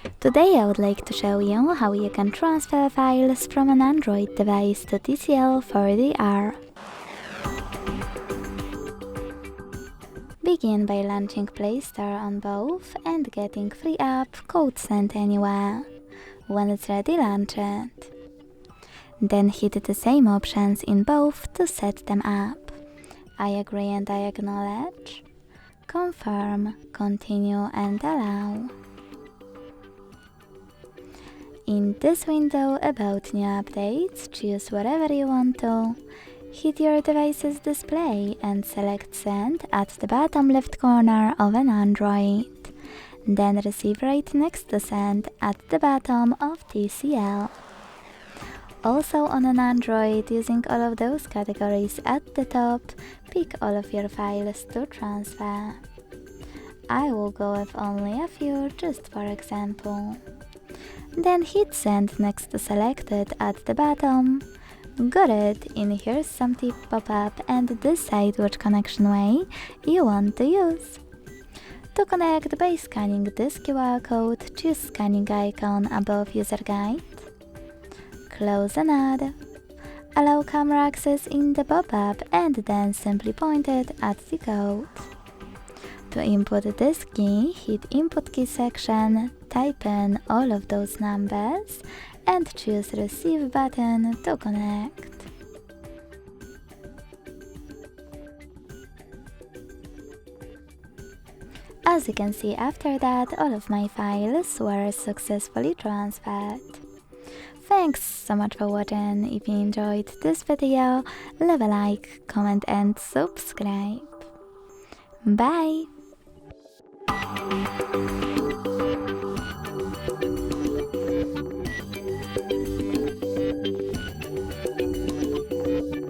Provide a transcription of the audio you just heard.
Today I would like to show you how you can transfer files from an Android device to TCL 40R. Begin by launching Play Store on both and getting free app Code Send Anywhere. When it's ready, launch it. Then hit the same options in both to set them up. I agree and I acknowledge. Confirm, continue and allow. In this window about new updates, choose whatever you want to. Hit your device's display and select Send at the bottom left corner of an Android. Then receive right next to Send at the bottom of TCL. Also on an Android, using all of those categories at the top, pick all of your files to transfer. I will go with only a few just for example. Then hit Send next to Selected at the bottom. Got it, in here's some tip pop-up and decide which connection way you want to use. To connect by scanning this QR code, choose scanning icon above user guide. Close and add. Allow camera access in the pop-up and then simply point it at the code. To input this key, hit Input Key section, type in all of those numbers and choose Receive button to connect. As you can see, after that, all of my files were successfully transferred. Thanks so much for watching. If you enjoyed this video, leave a like, comment and subscribe. Bye!